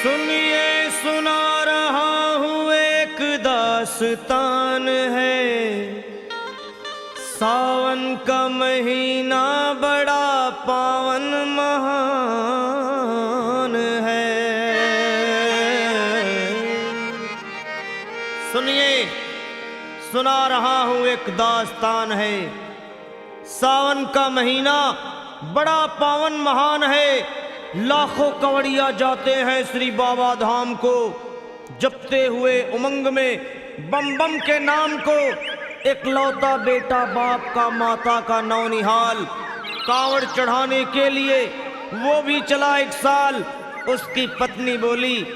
सुनिए सुना रहा हूँ एक दास्तान है। सावन का महीना बड़ा पावन महान है। सुनिए सुना रहा हूँ एक दास्तान है। सावन का महीना बड़ा पावन महान है। लाखों कवड़िया जाते हैं श्री बाबा धाम को, जपते हुए उमंग में बम बम के नाम को। एक लौता बेटा बाप का माता का नौनिहाल कांवड़ चढ़ाने के लिए वो भी चला एक साल। उसकी पत्नी बोली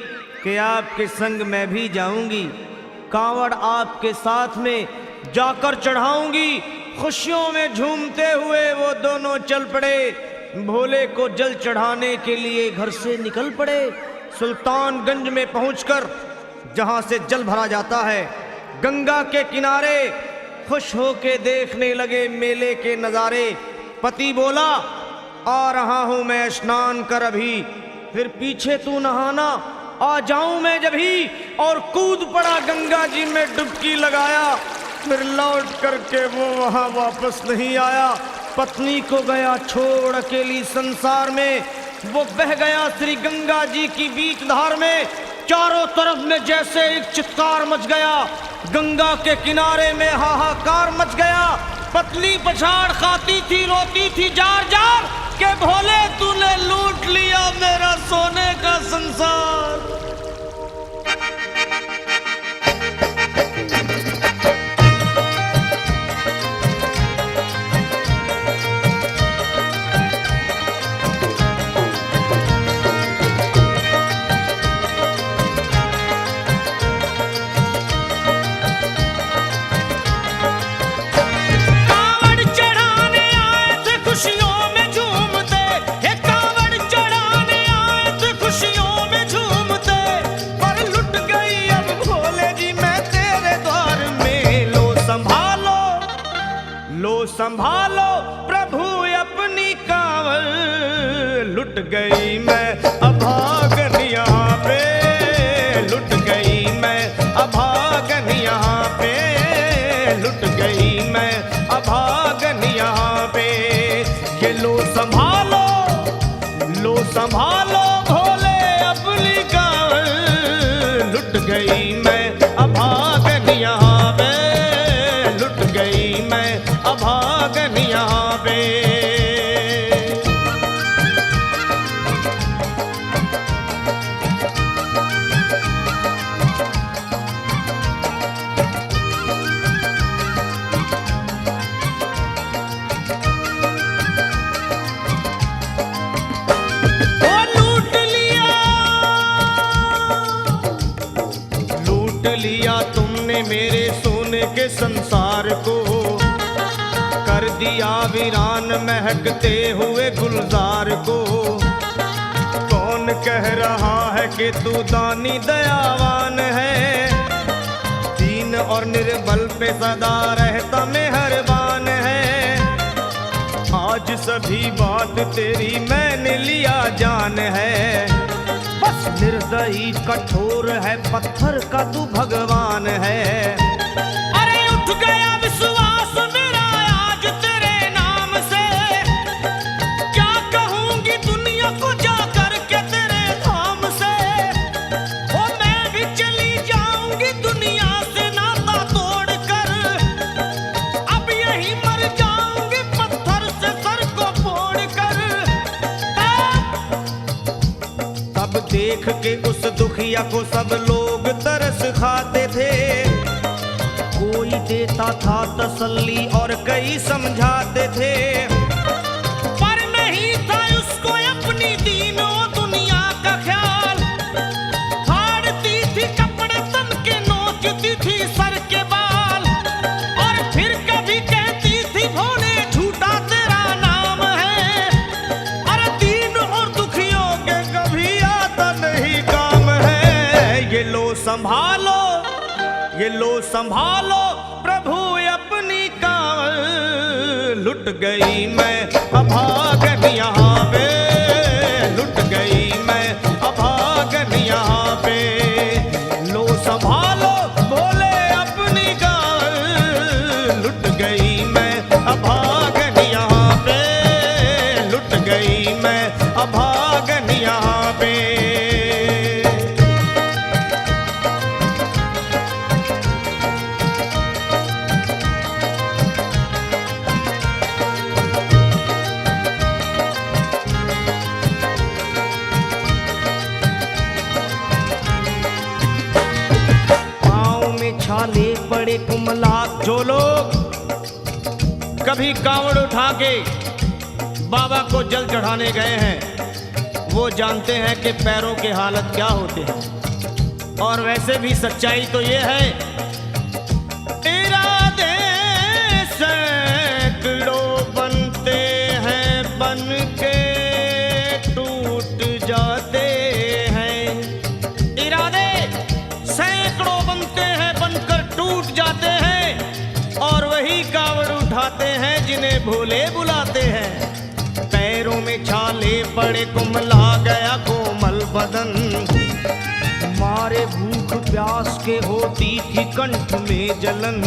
कि आपके संग मैं भी जाऊंगी, कांवड़ आपके साथ में जाकर चढ़ाऊंगी। खुशियों में झूमते हुए वो दोनों चल पड़े। भोले को जल चढ़ाने के लिए घर से निकल पड़े। सुल्तानगंज में पहुंचकर जहां से जल भरा जाता है, गंगा के किनारे खुश होके देखने लगे मेले के नज़ारे। पति बोला आ रहा हूं मैं स्नान कर अभी, फिर पीछे तू नहाना आ जाऊं मैं जभी। और कूद पड़ा गंगा जी में डुबकी लगाया। फिर लौट करके वो वहां वापस नहीं आया। पत्नी को गया छोड़ अकेली संसार में। वो बह गया श्री गंगा जी की बीच धार में। चारों तरफ में जैसे एक चित्कार मच गया। गंगा के किनारे में हाहाकार मच गया। पत्नी पछाड़ खाती थी, रोती थी जार जार के भोले तूने लूट लिया मेरा सोने का संसार। संभालो प्रभु अपनी कांवड़, लुट गई मैं अभागन यहाँ पे। लुट गई मैं अभागन यहाँ पे। लुट गई मैं अभागन यहाँ पे। ये लो संभालो भोले अपनी कांवड़, लुट गई मैं अभागन यहाँ पे। लुट गई मैं अभागन यहाँ पे। लूट लिया तुमने मेरे सोने के संसार को, कर दिया वीरान महकते हुए गुलजार को। कौन कह रहा है कि तू दानी दयावान है, दीन और निर्बल पे सदा रहता मेहरबान है। आज सभी बात तेरी मैंने लिया जान है, बस निर्दयी कठोर है पत्थर का तू भगवान है। अरे उठ गया विश्वास मेरा आज तेरे नाम से, क्या कहूंगी दुनिया को जाकर के तेरे धाम से। ओ मैं भी चली जाऊंगी दुनिया से नाता तोड़कर, अब यही मर जाऊंगी पत्थर से सर को फोड़कर। तब देख के उस दुखिया को सब लोग तरस खाते थे। कोई देता था तसल्ली और कई समझाते थे, पर नहीं था उसको अपनी दीनों दुनिया का ख्याल। फाड़ती थी कपड़े तन के, नोचती थी सर के बाल, और फिर कभी कहती थी भोले झूठा तेरा नाम है। अरे दीन और दुखियों के कभी आता नहीं काम है। ये लो संभालो प्रभु अपनी कांवड़, लुट गई मैं अभागन यहाँ पे। लुट गई मैं अभागन यहाँ छाले पड़े कुमला। जो लोग कभी कांवड़ उठा के बाबा को जल चढ़ाने गए हैं वो जानते हैं कि पैरों के हालत क्या होते हैं। और वैसे भी सच्चाई तो ये है, इरादे सैकड़ों बनते हैं बन के टूट जाते हैं। इरादे सैकड़ों बनते हैं बनकर टूट जाते हैं। और वही कावड़ उठाते हैं जिन्हें भोले बुलाते हैं। पैरों में छाले पड़े कुमला गया कोमल बदन। मारे भूख प्यास के होती थी कंठ में जलन।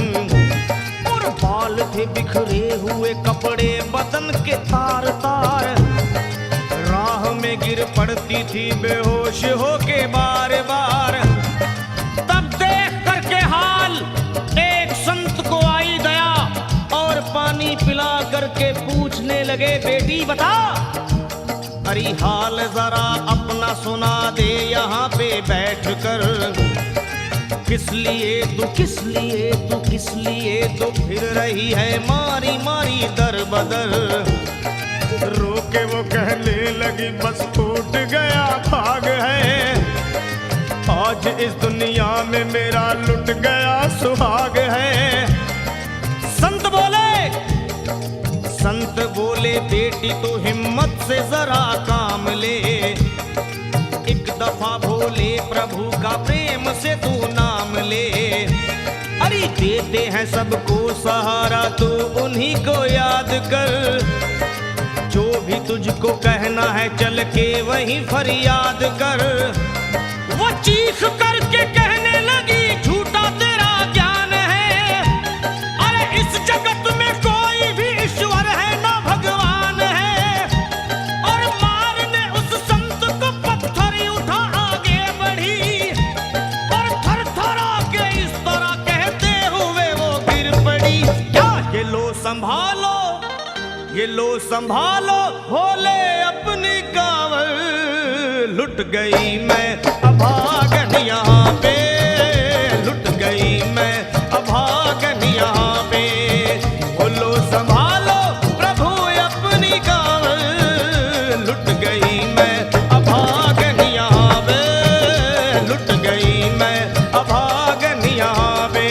और बाल थे बिखरे हुए कपड़े बदन के तार तार। राह में गिर पड़ती थी बेहोश होके बार बार। तब देख करके हाल एक संत को आई दया और पानी पिला करके पूछने लगे, बेटी बता अरे हाल जरा अपना सुना दे यहाँ पे बैठ कर। किस लिए तू किस लिए तू किस लिए तो फिर रही है मारी मारी दर बदर। रोके वो कहने लगी बस टूट गया भाग है। आज इस दुनिया में मेरा लुट गया सुहाग है। संत बोले बेटी तो हिम्मत से जरा काम ले। एक दफा भोले प्रभु का प्रेम से तू नाम ले। अरे देते हैं सबको सहारा तू उन्हीं को याद कर। जो भी तुझको कहना है चल के वहीं फरियाद कर। वो चीख करके कहने लगी झूठा तेरा ज्ञान है। अरे इस जगत में कोई भी ईश्वर है ना भगवान है। और मारने उस संत को पत्थर उठा आगे बढ़ी। और थर थर के इस तरह कहते हुए वो गिर पड़ी। क्या ये लो संभालो ये लो संभालो भोले अपनी कांवड़। लुट गई मैं अभागन यहाँ पे। लुट गई मैं अभागन यहाँ पे। बोलो संभालो प्रभु अपनी कांवड़। लुट गई मैं अभागन यहाँ पे। लुट गई मैं अभागन यहाँ पे।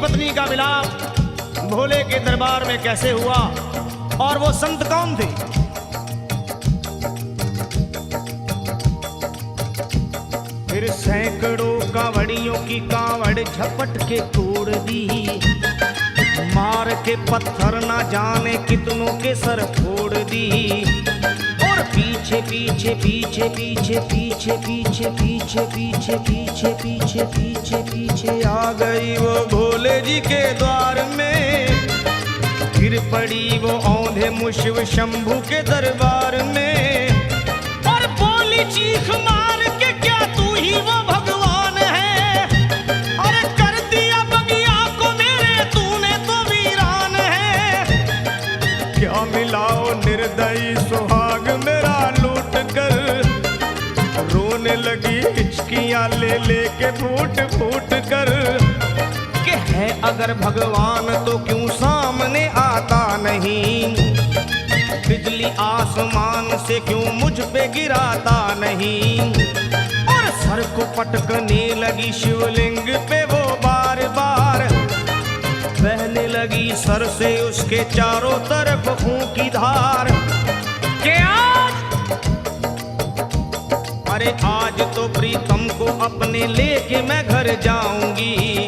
पत्नी का मिलाप भोले के दरबार में कैसे हुआ और वो संत कौन थे? फिर सैकड़ों कांवड़ियों की कांवड़ झपट के तोड़ दी। मार के पत्थर ना जाने कितनों के सर फोड़ दी। और पीछे पीछे पीछे पीछे पीछे पीछे पीछे पीछे पीछे पीछे पीछे पीछे आ गई वो भोले जी के द्वार में। गिर पड़ी वो औंधे मुशिव शंभू के दरबार में। और बोली चीख मार के क्या तू ही वो भगवान है? अरे कर दिया बगिया को मेरे तूने तो वीरान है। क्या मिलाओ निर्दयी सुहाग मेरा लूट कर। रोने लगी हिचकियां ले लेके फूट फूट कर। कि है अगर भगवान तो क्यों सामने आता नहीं? बिजली आसमान से क्यों मुझ पे गिराता नहीं? और सर को पटकने लगी शिवलिंग पे वो बार बार। बहने लगी सर से उसके चारों तरफ खून की धार। के अरे आज तो प्रीतम को अपने लेके मैं घर जाऊंगी।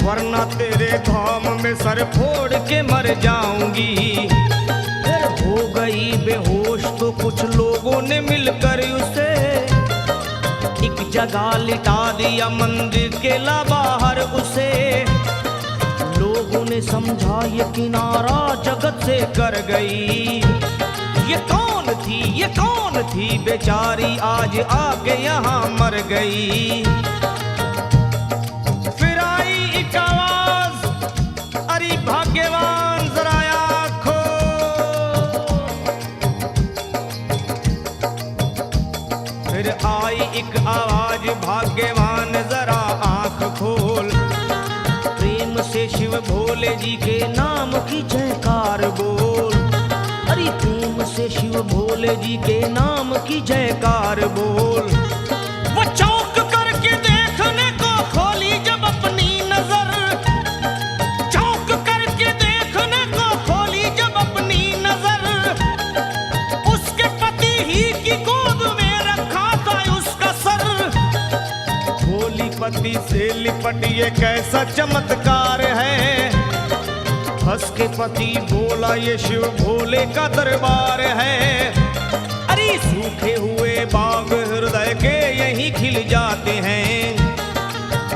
वरना तेरे धाम में सर फोड़ के मर जाऊंगी। फिर हो जगह लिटा दिया मंदिर के ला बाहर उसे। लोगों ने समझा ये किनारा जगत से कर गई। ये कौन थी बेचारी आज आके यहाँ मर गई। फिर आई एक आवाज, अरे भाग्यवान जरा आँखो। फिर आई एक आवाज, भाग्यवान जरा आँख खोल। प्रेम से शिव भोले जी के नाम की जयकार बोल। अरे प्रेम से शिव भोले जी के नाम की जयकार बोल। वो चौंक करके देखने को खोली जब अपनी नजर। चौंक करके देखने को खोली जब अपनी नजर। उसके पति ही की गोद में रखा था उसका सर। भोली पति से लिपट ये कैसा चमत्कार है। हंस के पति बोला ये शिव भोले का दरबार है। अरे सूखे हुए बाग हृदय के यहीं खिल जाते हैं।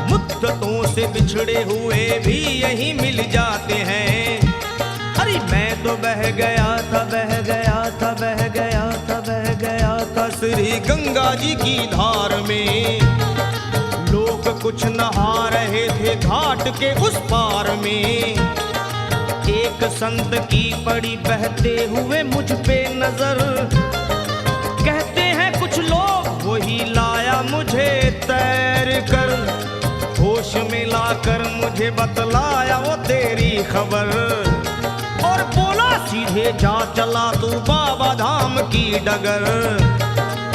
मुद्दतों से बिछड़े हुए भी यहीं मिल जाते हैं। अरे मैं तो बह गया था श्री गंगा जी की धार में। लोग कुछ नहा रहे थे घाट के उस पार में। एक संत की पड़ी बहते हुए मुझ पे नजर। कहते हैं कुछ लोग वही लाया मुझे तैर कर। होश में लाकर मुझे बतलाया वो तेरी खबर। और बोला सीधे जा चला तू बाबा धाम की डगर।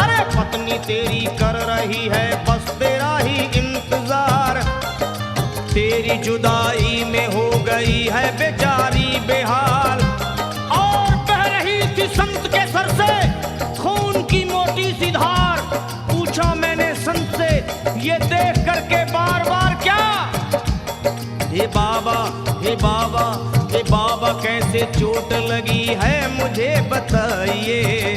अरे पत्नी तेरी कर रही है बस तेरा ही इंतजार। तेरी जुदाई में हो गई है बेचारी बेहाल। और बह रही थी संत के सर से खून की मोटी सी धार। पूछा मैंने संत से ये देख करके बार बार क्या। हे बाबा हे बाबा हे बाबा कैसे चोट लगी है मुझे बताइए।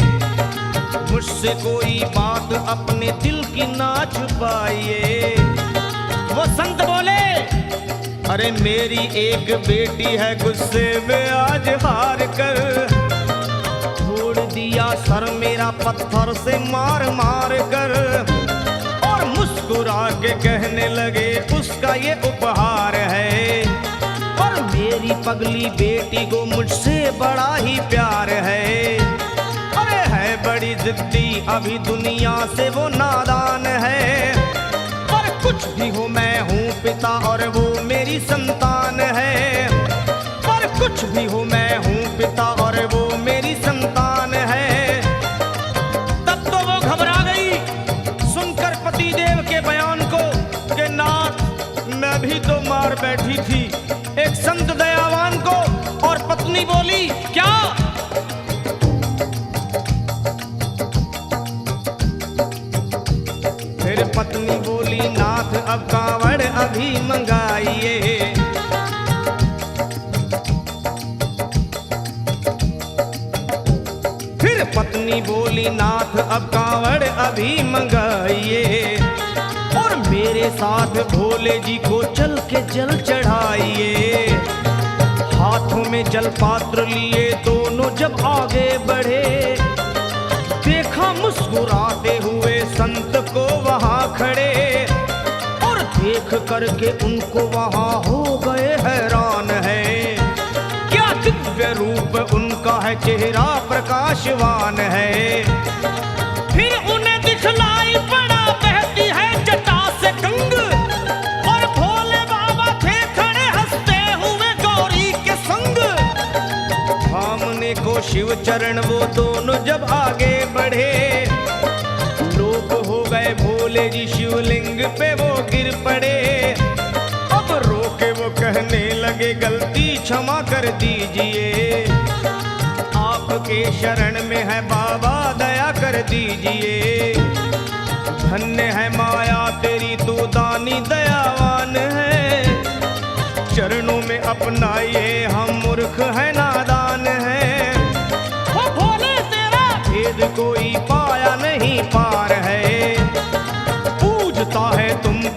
मुझसे कोई बात अपने दिल की ना छुपाइए। वो संत बोले अरे मेरी एक बेटी है गुस्से में आज हार कर। छोड़ दिया सर मेरा पत्थर से मार मार कर। और मुस्कुरा के कहने लगे उसका ये उपहार है। और मेरी पगली बेटी को मुझसे बड़ा ही प्यार है। अरे है बड़ी जिद्दी अभी दुनिया से वो नादान है। पर कुछ भी हो मैं हूँ पिता और वो मेरी संतान है। पर कुछ भी हो मैं हूँ पिता और वो मेरी संतान है। तब तो वो घबरा गई सुनकर पतिदेव के बयान को कि नाथ मैं भी तो मार बैठी थी एक संत दयावान को। और पत्नी बोली क्या। फिर पत्नी बोली नाथ अब कांवड़ अभी मंगाइए। फिर पत्नी बोली नाथ अब कांवड़ अभी मंगाइए। और मेरे साथ भोले जी को चल के जल चढ़ाइए। हाथों में जल पात्र लिए दोनों जब आगे बढ़े। देखा मुस्कुराते हुए संत को वहां खड़े। और देख करके उनको वहां हो गए हैरान है। क्या दिव्य रूप उनका है चेहरा प्रकाशवान है। फिर उन्हें दिखलाई पड़ा बहती है जटा से गंग। और भोले बाबा थे खड़े हंसते हुए गौरी के संग। सामने को शिव चरण वो दोनों जब आगे बढ़े। लोग हो गए भोले जी शिवलिंग पे वो गिर पड़े। अब रोके वो कहने लगे गलती क्षमा कर दीजिए। आपके शरण में है बाबा दया कर दीजिए। धन्य है माया तेरी तू दानी दयावान है। चरणों में अपनाइए हम मूर्ख है नादान है। वो भोले तेरा भेद कोई पाया नहीं पार है।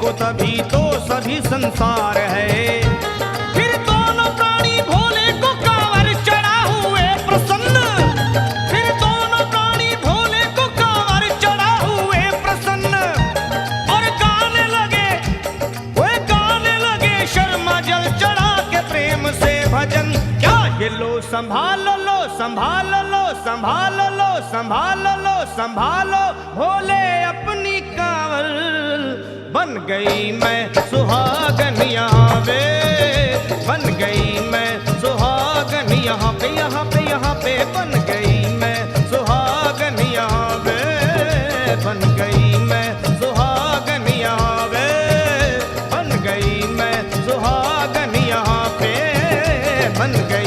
देखो तभी तो सभी संसार है। फिर दोनों प्राणी भोले को कांवर चढ़ा हुए प्रसन्न, फिर दोनों प्राणी भोले को कांवर चढ़ा हुए प्रसन्न, और गाने लगे, वे गाने लगे शर्मा जल चढ़ा के प्रेम से भजन। क्या ये लो संभाल लो संभाल लो संभाल लो संभाल लो संभालो भोले अपनी कांवर, बन गई मैं सुहागन यहाँ पे, बन गई मैं सुहागन यहाँ पे, यहाँ पे यहाँ पे बन गई मैं सुहागन यहाँ पे, बन गई मैं सुहागन यहाँ पे, बन गई मैं सुहागन यहाँ पे, बन गई